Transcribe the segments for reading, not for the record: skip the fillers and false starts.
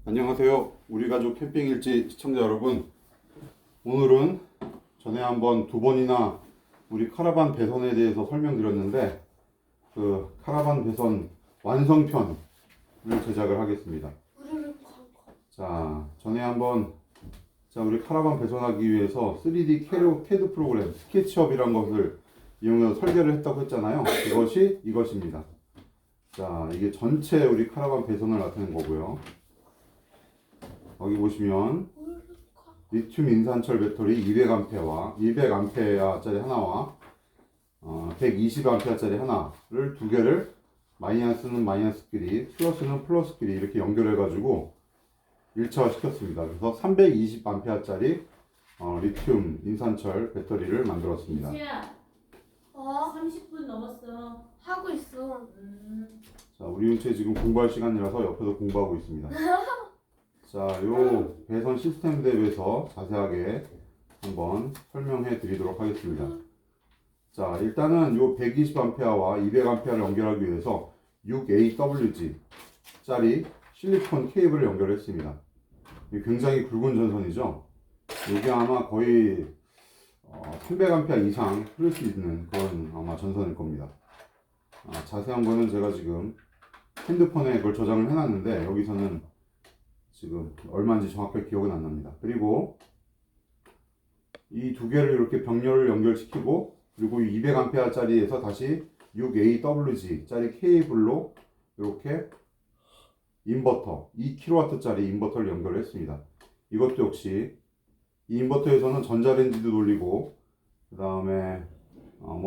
안녕하세요. 우리 가족 캠핑 일지 시청자 여러분. 오늘은 전에 한번 두 번이나 우리 카라반 배선에 대해서 설명드렸는데 그 카라반 배선 완성편을 제작을 하겠습니다. 전에 한번 우리 카라반 배선하기 위해서 3D CAD 프로그램 스케치업이란 것을 이용해서 설계를 했다고 했잖아요. 그것이 이것입니다. 이게 전체 우리 카라반 배선을 나타낸 거고요. 여기 보시면 리튬 인산철 배터리 200A와 200A짜리 하나와 120A짜리 하나를 두 개를 마이너스는 마이너스끼리 플러스는 플러스끼리 이렇게 연결해 가지고 1차화 시켰습니다. 그래서 320A짜리 리튬 인산철 배터리를 만들었습니다. 지야, 30분 넘었어. 하고 있어. 우리 윤채 지금 공부할 시간이라서 옆에서 공부하고 있습니다. 요 배선 시스템에 대해서 자세하게 한번 설명해 드리도록 하겠습니다. 일단은 요 120A와 200A를 연결하기 위해서 6AWG 짜리 실리콘 케이블을 연결했습니다. 굉장히 굵은 전선이죠. 이게 아마 거의 300A 이상 흐를 수 있는 그런 아마 전선일 겁니다. 자세한 거는 제가 지금 핸드폰에 그걸 저장을 해놨는데 여기서는 지금 얼마인지 정확하게 기억은 안 납니다. 그리고 이 두 개를 이렇게 병렬을 연결시키고 그리고 200A짜리에서 다시 6AWG 짜리 케이블로 이렇게 인버터 2kW짜리 인버터를 연결했습니다. 이것도 역시 이 인버터에서는 전자레인지도 돌리고 그 다음에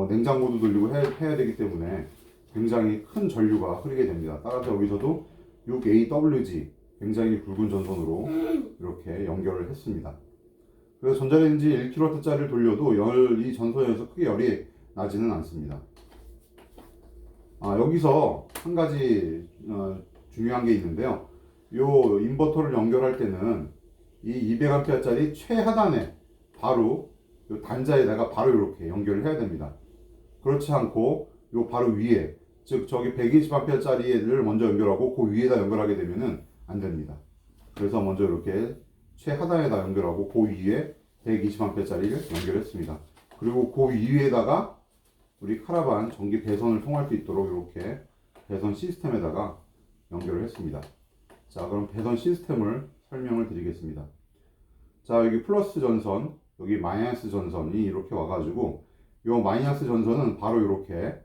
냉장고도 돌리고 해야 되기 때문에 굉장히 큰 전류가 흐르게 됩니다. 따라서 여기서도 6AWG 굉장히 굵은 전선으로 이렇게 연결을 했습니다. 그래서 전자레인지 1kW짜리를 돌려도 이 전선에서 크게 열이 나지는 않습니다. 여기서 한 가지 중요한 게 있는데요. 요 인버터를 연결할 때는 이 200A짜리 최하단에 바로 요 단자에다가 바로 이렇게 연결을 해야 됩니다. 그렇지 않고 요 바로 위에 즉 저기 120A짜리를 먼저 연결하고 그 위에다 연결하게 되면은 안 됩니다. 그래서 먼저 이렇게 최하단에다 연결하고 그 위에 120A짜리를 연결했습니다. 그리고 그 위에다가 우리 카라반 전기 배선을 통할 수 있도록 이렇게 배선 시스템에다가 연결을 했습니다. 그럼 배선 시스템을 설명을 드리겠습니다. 여기 플러스 전선, 여기 마이너스 전선이 이렇게 와가지고 이 마이너스 전선은 바로 이렇게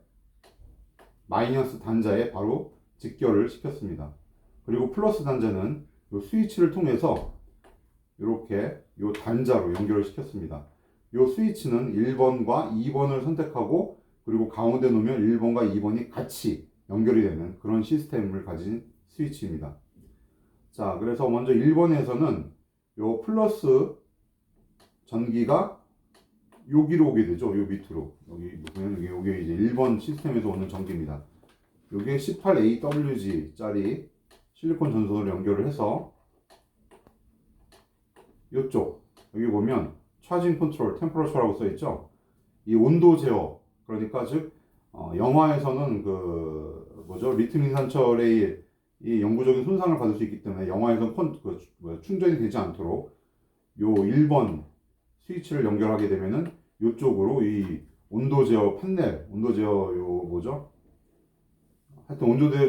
마이너스 단자에 바로 직결을 시켰습니다. 그리고 플러스 단자는 이 스위치를 통해서 이렇게 이 단자로 연결을 시켰습니다. 이 스위치는 1번과 2번을 선택하고 그리고 가운데 놓으면 1번과 2번이 같이 연결이 되는 그런 시스템을 가진 스위치입니다. 그래서 먼저 1번에서는 이 플러스 전기가 여기로 오게 되죠. 요 밑으로. 여기 보면 이게 이제 1번 시스템에서 오는 전기입니다. 이게 18AWG 짜리 실리콘 전선으로 연결을 해서 이쪽 여기 보면 차징 컨트롤 템퍼러처라고 써 있죠. 이 온도 제어 그러니까 즉 영화에서는 리튬 인산철의 이 영구적인 손상을 받을 수 있기 때문에 영화에서 충전이 되지 않도록 요 1번 스위치를 연결하게 되면은 이쪽으로 이 온도 제어 판넬 온도 제어 하여튼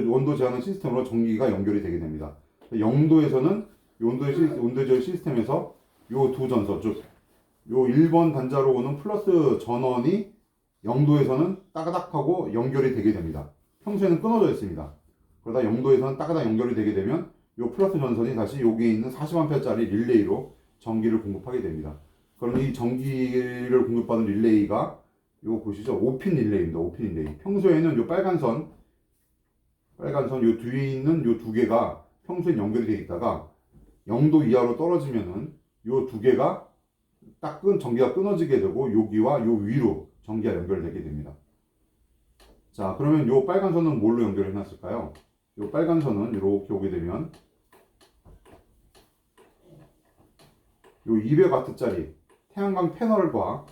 온도 제어하는 시스템으로 전기가 연결이 되게 됩니다. 0도에서는 온도 제어 시스템에서 요 두 전선, 즉, 요 1번 단자로 오는 플러스 전원이 0도에서는 따가닥하고 연결이 되게 됩니다. 평소에는 끊어져 있습니다. 그러다 0도에서는 따가닥 연결이 되게 되면 요 플러스 전선이 다시 여기에 있는 40A짜리 릴레이로 전기를 공급하게 됩니다. 그럼 이 전기를 공급받은 릴레이가 요 보시죠? 5핀 릴레이입니다. 5핀 릴레이. 평소에는 요 빨간 선 요 뒤에 있는 요 두 개가 평소에 연결이 되어 있다가 0도 이하로 떨어지면은 요 두 개가 전기가 끊어지게 되고 여기와 요 위로 전기가 연결되게 됩니다. 그러면 요 빨간 선은 뭘로 연결해 놨을까요? 요 빨간 선은 이렇게 오게 되면 요 200W짜리 태양광 패널과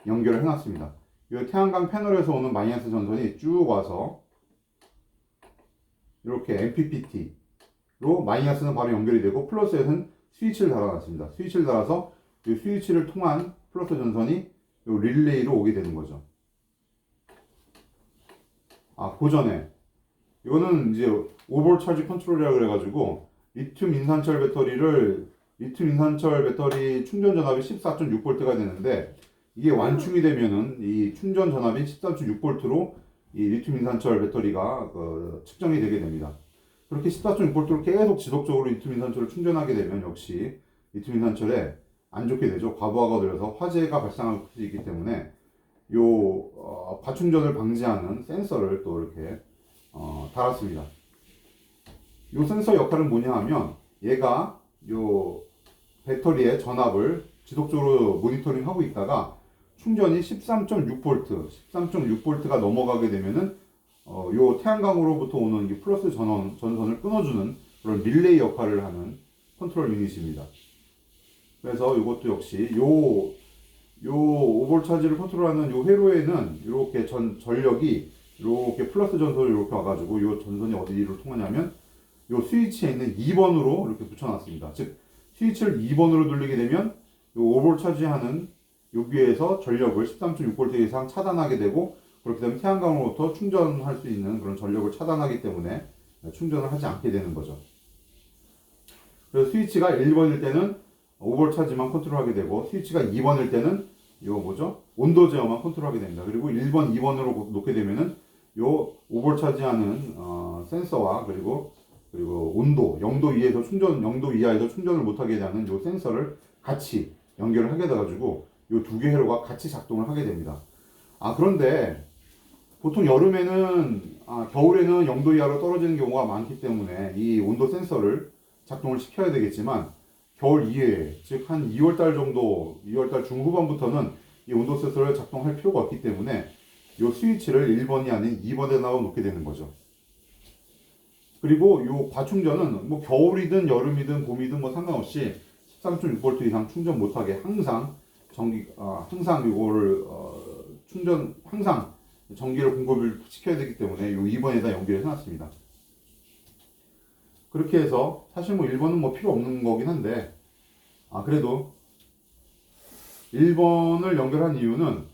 연결을 해놨습니다. 이 태양광 패널에서 오는 마이너스 전선이 쭉 와서 이렇게 MPPT 마이너스는 바로 연결이 되고 플러스에는 스위치를 달아놨습니다. 스위치를 달아서 이 스위치를 통한 플러스 전선이 이 릴레이로 오게 되는 거죠. 그 전에 이거는 이제 오버올 차지 컨트롤이라고 그래가지고 리튬 인산철 배터리 충전 전압이 14.6V가 되는데 이게 완충이 되면은 이 충전 전압이 14.6V로 이 리튬 인산철 배터리가 측정이 되게 됩니다. 그렇게 14.6V로 계속 지속적으로 리튬 인산철을 충전하게 되면 역시 리튬 인산철에 안 좋게 되죠. 과부하가 되어서 화재가 발생할 수 있기 때문에 과충전을 방지하는 센서를 또 이렇게 달았습니다. 이 센서 역할은 뭐냐 하면 얘가 요 배터리의 전압을 지속적으로 모니터링 하고 있다가 충전이 13.6V가 넘어가게 되면은 요 태양광으로부터 오는 이 플러스 전선을 끊어주는 그런 릴레이 역할을 하는 컨트롤 유닛입니다. 그래서 이것도 역시 요 오볼 차지를 컨트롤하는 요 회로에는 이렇게 전력이 이렇게 플러스 전선을 이렇게 와가지고 요 전선이 어디로 통하냐면 요 스위치에 있는 2번으로 이렇게 붙여놨습니다. 즉 스위치를 2번으로 돌리게 되면 요 오볼 차지하는 여기에서 전력을 13.6V 이상 차단하게 되고 그렇게 되면 태양광으로부터 충전할 수 있는 그런 전력을 차단하기 때문에 충전을 하지 않게 되는 거죠. 그래서 스위치가 1번일 때는 오볼 차지만 컨트롤하게 되고 스위치가 2번일 때는 온도 제어만 컨트롤하게 됩니다. 그리고 1번, 2번으로 놓게 되면은 요 오볼 차지하는 센서와 그리고 온도 0도 이하에서 충전을 못하게 하는 요 센서를 같이 연결을 하게 돼가지고 요 두 개 회로가 같이 작동을 하게 됩니다. 그런데 보통 겨울에는 0도 이하로 떨어지는 경우가 많기 때문에 이 온도 센서를 작동을 시켜야 되겠지만 겨울 이외에 즉 한 2월달 중후반부터는 이 온도 센서를 작동할 필요가 없기 때문에 이 스위치를 1번이 아닌 2번에다가 놓게 되는 거죠. 그리고 이 과충전은 뭐 겨울이든 여름이든 봄이든 뭐 상관없이 13.6V 이상 충전 못하게 항상 전기를 공급을 시켜야 되기 때문에 이 2번에다 연결해 놨습니다. 그렇게 해서 사실 뭐 1번은 뭐 필요 없는 거긴 한데 그래도 1번을 연결한 이유는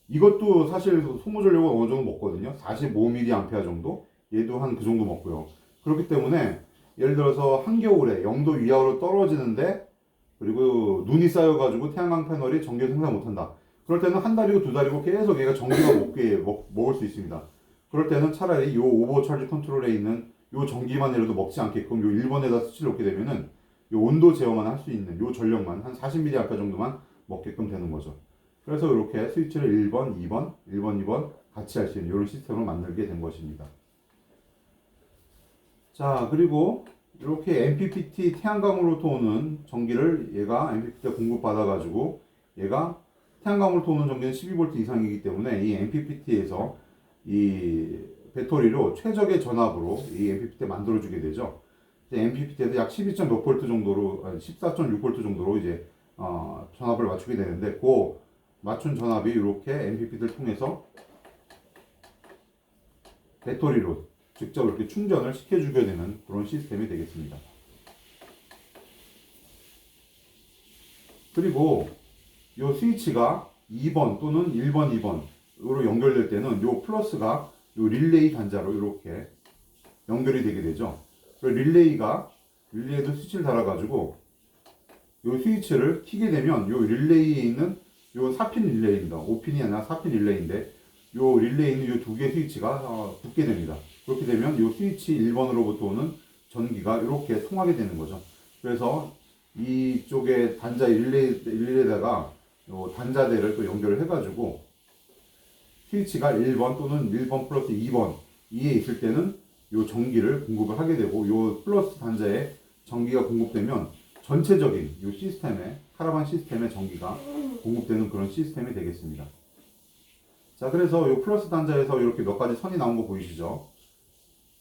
이것도 사실 소모 전력은 어느 정도 먹거든요. 45mA 정도? 얘도 한 그 정도 먹고요. 그렇기 때문에 예를 들어서 한겨울에 0도 이하로 떨어지는데 그리고 눈이 쌓여가지고 태양광 패널이 전기를 생산 못한다. 그럴 때는 한 달이고 두 달이고 계속 얘가 전기가 먹을 수 있습니다. 그럴 때는 차라리 이 오버 차지 컨트롤에 있는 이 전기만이라도 먹지 않게끔 이 1번에다 스위치를 놓게 되면은 이 온도 제어만 할 수 있는 이 전력만 한 40mA 정도만 먹게끔 되는 거죠. 그래서 이렇게 스위치를 1번, 2번, 1번, 2번 같이 할 수 있는 이런 시스템을 만들게 된 것입니다. 자, 그리고 이렇게 MPPT 태양광으로부터 오는 전기를 얘가 MPPT에 공급받아가지고 얘가 태양광으로부터 오는 전기는 12V 이상이기 때문에 이 MPPT에서 이 배터리로 최적의 전압으로 이 MPPT에 만들어주게 되죠. MPPT에서 약 12.몇 V 정도로, 14.6V 정도로 이제 전압을 맞추게 되는데 그 맞춘 전압이 이렇게 MPPT를 통해서 배터리로 직접 이렇게 충전을 시켜주게 되는 그런 시스템이 되겠습니다. 그리고 이 스위치가 2번 또는 1번, 2번으로 연결될 때는 이 플러스가 이 릴레이 단자로 이렇게 연결이 되게 되죠. 릴레이에도 스위치를 달아가지고 이 스위치를 켜게 되면 이 릴레이에 있는 이 4핀 릴레이입니다. 5핀이 아니라 4핀 릴레이인데 이 릴레이에 있는 이 두 개의 스위치가 붙게 됩니다. 그렇게 되면 이 스위치 1번으로부터 오는 전기가 이렇게 통하게 되는 거죠. 그래서 이쪽에 단자 릴레이에다가 단자대를 또 연결을 해가지고 스위치가 1번 또는 1번 플러스 2번 이에 있을 때는 이 전기를 공급을 하게 되고 이 플러스 단자에 전기가 공급되면 전체적인 이 시스템에 카라반 시스템에 전기가 공급되는 그런 시스템이 되겠습니다. 자, 그래서 이 플러스 단자에서 이렇게 몇 가지 선이 나온 거 보이시죠?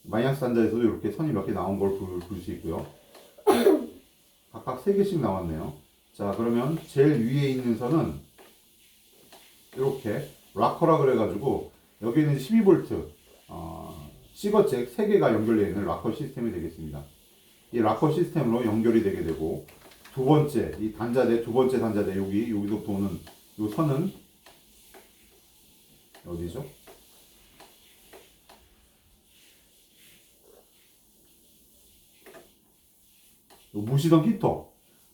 마이너스 단자에서도 이렇게 선이 몇 개 나온 걸 볼 수 있고요. 각각 3개씩 나왔네요. 자, 그러면 제일 위에 있는 선은 이렇게 락커라 그래가지고 여기는 12V 시거잭 3개가 연결되어 있는 락커 시스템이 되겠습니다. 이 락커 시스템으로 연결이 되게 되고, 두 번째 이 단자대, 두 번째 단자대 여기서부터 오는 요 선은 어디죠?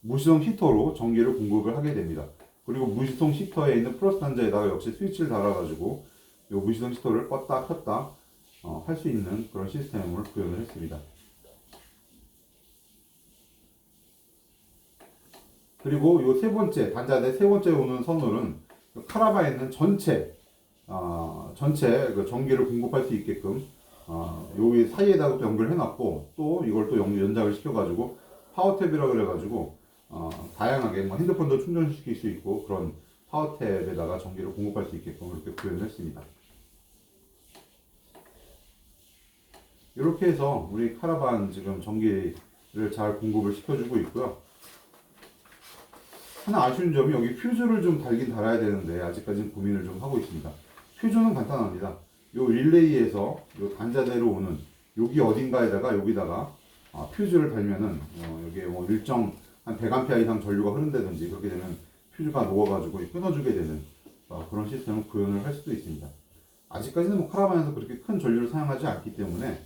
무시동 히터로 전기를 공급을 하게 됩니다. 그리고 무시동 히터에 있는 플러스 단자에다가 역시 스위치를 달아가지고 이 무시동 히터를 껐다 켰다 할 수 있는 그런 시스템을 구현을 했습니다. 그리고 이 세 번째 단자대 세 번째 오는 선으로는 카라반에 있는 전체 그 전기를 공급할 수 있게끔 여기 사이에다가 또 연결해놨고, 또 이걸 또 연장을 시켜가지고 파워탭이라 그래가지고 다양하게 뭐 핸드폰도 충전시킬 수 있고 그런 파워탭에다가 전기를 공급할 수 있게끔 이렇게 구현을 했습니다. 이렇게 해서 우리 카라반 지금 전기를 잘 공급을 시켜주고 있고요. 하나 아쉬운 점이 여기 퓨즈를 좀 달긴 달아야 되는데 아직까지는 고민을 좀 하고 있습니다. 퓨즈는 간단합니다. 요 릴레이에서 요 단자대로 오는 여기 어딘가에다가 여기다가 퓨즈를 달면은 여기에 뭐 일정 한 100A 이상 전류가 흐른다든지 그렇게 되면 퓨즈가 녹아가지고 끊어주게 되는 그런 시스템을 구현을 할 수도 있습니다. 아직까지는 뭐 카라반에서 그렇게 큰 전류를 사용하지 않기 때문에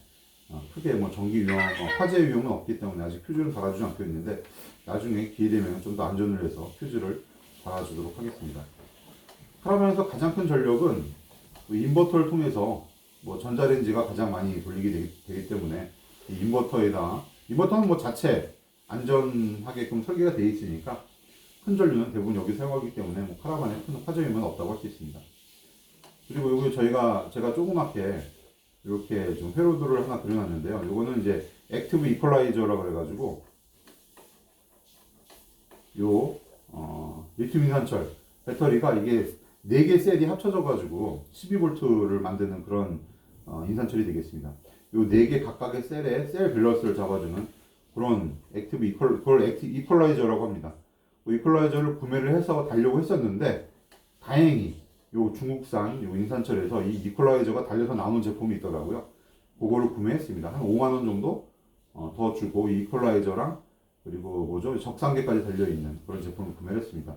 크게 뭐 전기 위험, 화재 위험은 없기 때문에 아직 퓨즈를 달아주지 않고 있는데 나중에 기회 되면 좀 더 안전을 위해서 퓨즈를 달아주도록 하겠습니다. 카라반에서 가장 큰 전력은 인버터를 통해서 뭐 전자레인지가 가장 많이 돌리게 되기 때문에 이 인버터는 뭐 자체 안전하게끔 설계가 되어 있으니까 큰 전류는 대부분 여기 사용하기 때문에 뭐 카라반에 큰 화재 위험은 없다고 할 수 있습니다. 그리고 여기 제가 조그맣게 이렇게 좀 회로도를 하나 그려놨는데요. 이거는 이제 액티브 이퀄라이저라고 그래가지고 리튬 인산철 배터리가 이게 4개 셀이 합쳐져가지고 12V를 만드는 그런 인산철이 되겠습니다. 요 4개 각각의 셀에 셀 밸런스를 잡아주는 그런 그걸 이퀄라이저라고 합니다. 그 이퀄라이저를 구매를 해서 달려고 했었는데 다행히 요 중국산 요 인산철에서 이 이퀄라이저가 달려서 나오는 제품이 있더라고요. 그거를 구매했습니다. 한 5만원 정도 더 주고 이 이퀄라이저랑 그리고 적상계까지 달려있는 그런 제품을 구매를 했습니다.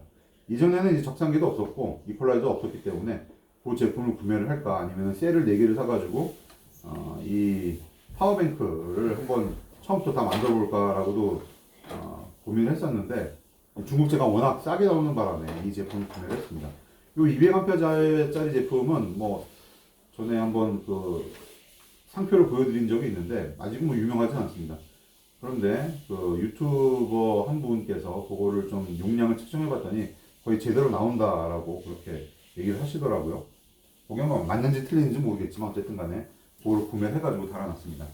이전에는 이제 적상계도 없었고 이퀄라이저도 없었기 때문에 그 제품을 구매를 할까 아니면 셀을 4개를 사가지고 이 파워뱅크를 한번 처음부터 다 만들어 볼까라고도 고민을 했었는데 중국제가 워낙 싸게 나오는 바람에 이 제품을 구매를 했습니다. 이 200A짜리 제품은 뭐 전에 한번 그 상표를 보여드린 적이 있는데 아직은 뭐 유명하진 않습니다. 그런데 그 유튜버 한 분께서 그거를 좀 용량을 측정해 봤더니 거의 제대로 나온다라고 그렇게 얘기를 하시더라고요. 그게 뭐 맞는지 틀리는지 모르겠지만 어쨌든 간에 그걸 구매해가지고 달아놨습니다.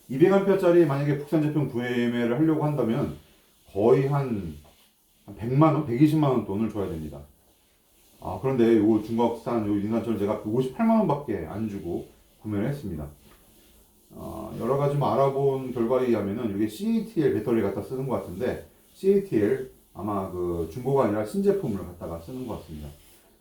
200A짜리 만약에 국산 제품 구매를 하려고 한다면 거의 한 100만원, 120만원 돈을 줘야 됩니다. 그런데 요 중국산 요 인산철 제가 58만원밖에 안 주고 구매를 했습니다. 여러 가지 뭐 알아본 결과에 의하면은 이게 CATL 배터리 갖다 쓰는 것 같은데 CATL 아마 그 중고가 아니라 신제품을 갖다가 쓰는 것 같습니다.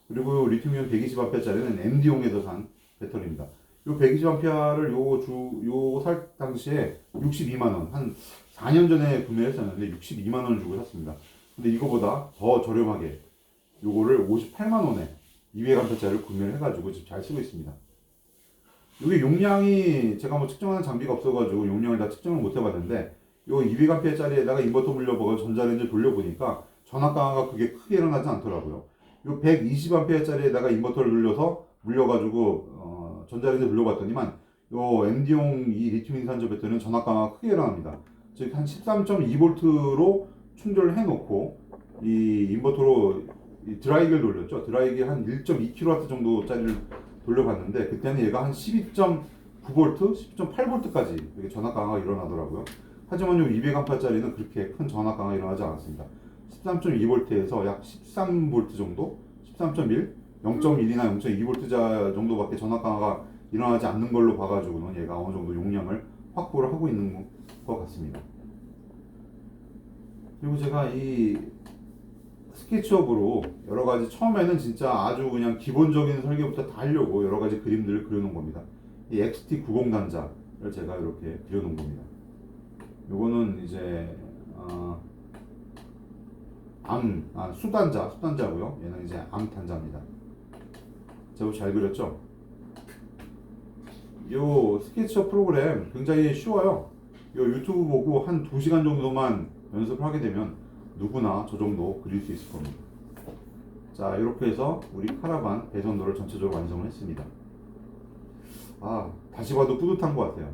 그리고 리튬이온 120A짜리는 MD용에서 산 배터리입니다. 요 120A를 요 살 당시에 62만원, 한 4년 전에 구매했었는데 62만원을 주고 샀습니다. 근데 이거보다 더 저렴하게 요거를 58만원에 200A짜리를 구매를 해가지고 지금 잘 쓰고 있습니다. 이게 용량이 제가 뭐 측정하는 장비가 없어가지고 용량을 다 측정을 못 해봤는데 요 200A짜리에다가 인버터 물려보고 전자레인지 돌려보니까 전압 강화가 그게 크게 일어나지 않더라고요. 요 120A짜리에다가 인버터를 물려가지고 전자레인지 돌려봤더니만 요 MD용 이 리튬 인산철 배터리는 전압 강화가 크게 일어납니다. 즉 한 13.2V로 충전을 해놓고 이 인버터로 이 드라이기를 돌렸죠. 드라이기 한 1.2kW 정도짜리를 돌려봤는데 그때는 얘가 한 12.9V, 10.8V까지 이렇게 전압 강화가 일어나더라고요. 하지만 이 200A짜리는 그렇게 큰 전압 강화가 일어나지 않았습니다. 13.2V에서 약 13V 정도, 13.1, 0.1이나 0.2V 정도밖에 전압 강화가 일어나지 않는 걸로 봐가지고는 얘가 어느 정도 용량을 확보를 하고 있는 것 같습니다. 그리고 제가 이 스케치업으로 여러 가지 처음에는 진짜 아주 그냥 기본적인 설계부터 다 하려고 여러 가지 그림들을 그려놓은 겁니다. 이 XT90 단자를 제가 이렇게 그려놓은 겁니다. 요거는 이제 수단자고요. 얘는 이제 암탄자입니다. 제법 잘 그렸죠? 요 스케치업 프로그램 굉장히 쉬워요. 요 유튜브 보고 한 2시간 정도만 연습을 하게 되면 누구나 저 정도 그릴 수 있을 겁니다. 자, 이렇게 해서 우리 카라반 배선도를 전체적으로 완성을 했습니다. 다시 봐도 뿌듯한 것 같아요.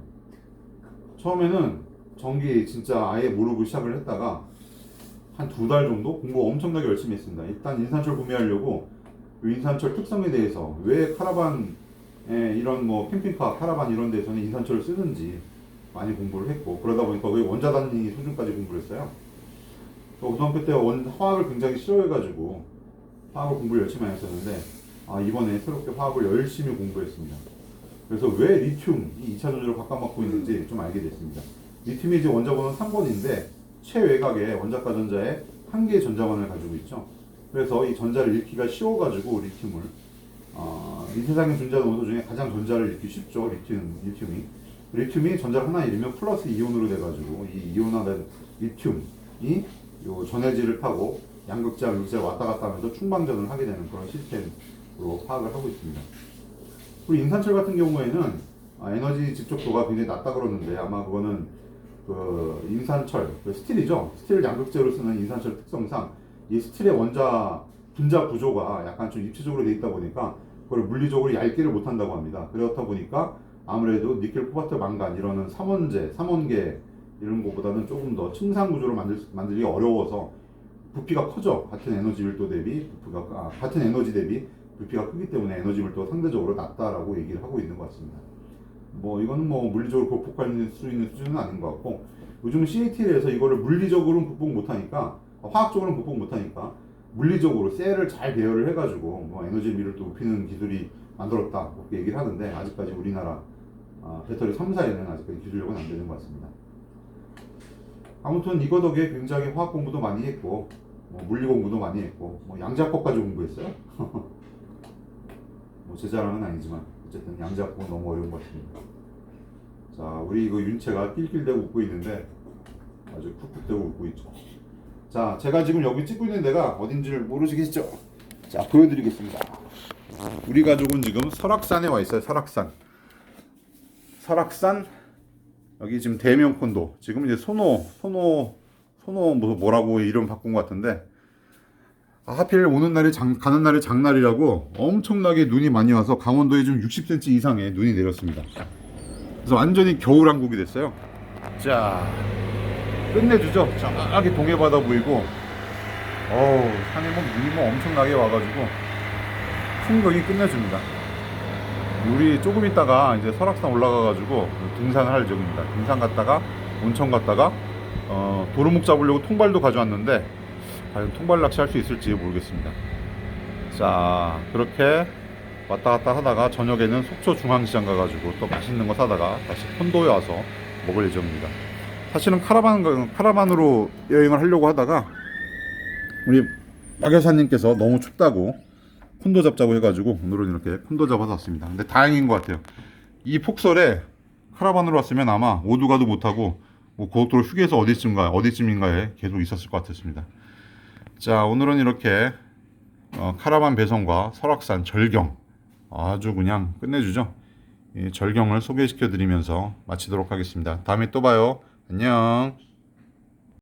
처음에는 전기 진짜 아예 모르고 시작을 했다가 한 2달 정도 공부 엄청나게 열심히 했습니다. 일단 인산철 구매하려고 인산철 특성에 대해서 왜 카라반에 이런 뭐 캠핑카, 카라반 이런 데서는 인산철을 쓰는지 많이 공부를 했고, 그러다 보니까 거의 원자단위 수준까지 공부를 했어요. 고등학교 때 화학을 굉장히 싫어해가지고 화학을 공부를 열심히 했었는데 이번에 새롭게 화학을 열심히 공부했습니다. 그래서 왜 리튬이 2차 전지로 바꿔먹고 있는지 좀 알게 됐습니다. 리튬이 이제 원자번호는 3번인데 최외곽에 원자가 전자에 한 개의 전자번호를 가지고 있죠. 그래서 이 전자를 읽기가 쉬워가지고 리튬을 이 세상의 전자 원소 중에 가장 전자를 읽기 쉽죠. 리튬이 전자를 하나 잃으면 플러스 이온으로 돼가지고 이 이온화된 리튬이 요 전해질을 타고 양극재와 극재를 왔다 갔다 하면서 충방전을 하게 되는 그런 시스템으로 파악을 하고 있습니다. 그리고 인산철 같은 경우에는 에너지 집적도가 굉장히 낮다 그러는데 아마 그거는 그 인산철, 스틸이죠. 스틸을 양극재로 쓰는 인산철 특성상 이 스틸의 원자 분자 구조가 약간 좀 입체적으로 되어 있다 보니까 그걸 물리적으로 얇게를 못한다고 합니다. 그렇다 보니까 아무래도 니켈, 코발트, 망간 이런 삼원계 이런 것보다는 조금 더 층상 구조로 만들기 어려워서 부피가 커져. 같은 에너지 밀도 대비 같은 에너지 대비 부피가 크기 때문에 에너지 밀도가 상대적으로 낮다라고 얘기를 하고 있는 것 같습니다. 이거는 물리적으로 극복할 수 있는 수준은 아닌 것 같고, 요즘 CATL에서 이거를 물리적으로는 극복 못하니까, 화학적으로는 극복 못하니까 물리적으로 셀을 잘 배열을 해가지고 에너지 밀도 높이는 기술이 만들었다 그렇게 얘기를 하는데, 아직까지 우리나라 배터리 3사에는 아직까지 기술력은 안 되는 것 같습니다. 아무튼 이거 덕에 굉장히 화학 공부도 많이 했고 물리 공부도 많이 했고 양자법까지 공부했어요. 제 자랑은 아니지만 어쨌든 양자법은 너무 어려운 것 같습니다. 자, 우리 이거 윤채가 낄낄대고 웃고 있는데 아주 쿡쿡대고 웃고 있죠. 자, 제가 지금 여기 찍고 있는 데가 어딘지를 모르시겠죠? 자, 보여드리겠습니다. 우리 가족은 지금 설악산에 와 있어요. 설악산 여기 지금 대명 콘도. 지금 이제 소노 뭐라고 이름 바꾼 것 같은데, 하필 오는 날이 가는 날이 장날이라고 엄청나게 눈이 많이 와서 강원도에 좀 60cm 이상의 눈이 내렸습니다. 그래서 완전히 겨울왕국이 됐어요. 자, 끝내주죠. 저기 동해바다 보이고, 산에 눈이 엄청나게 와가지고 풍경이 끝내줍니다. 우리 조금 있다가 이제 설악산 올라가가지고 등산을 할 예정입니다. 등산 갔다가 온천 갔다가 도루묵 잡으려고 통발도 가져왔는데 과연 통발 낚시할 수 있을지 모르겠습니다. 자, 그렇게 왔다 갔다 하다가 저녁에는 속초 중앙시장 가가지고 또 맛있는 거 사다가 다시 콘도에 와서 먹을 예정입니다. 사실은 카라반으로 여행을 하려고 하다가 우리 박 여사님께서 너무 춥다고 콘도 잡자고 해가지고 오늘은 이렇게 콘도 잡아서 왔습니다. 근데 다행인 것 같아요. 이 폭설에 카라반으로 왔으면 아마 오두가도 못하고 고속도로 휴게소 어디쯤인가에 계속 있었을 것 같았습니다. 자, 오늘은 이렇게 카라반 배선과 설악산 절경 아주 그냥 끝내주죠. 이 절경을 소개시켜 드리면서 마치도록 하겠습니다. 다음에 또 봐요. 안녕.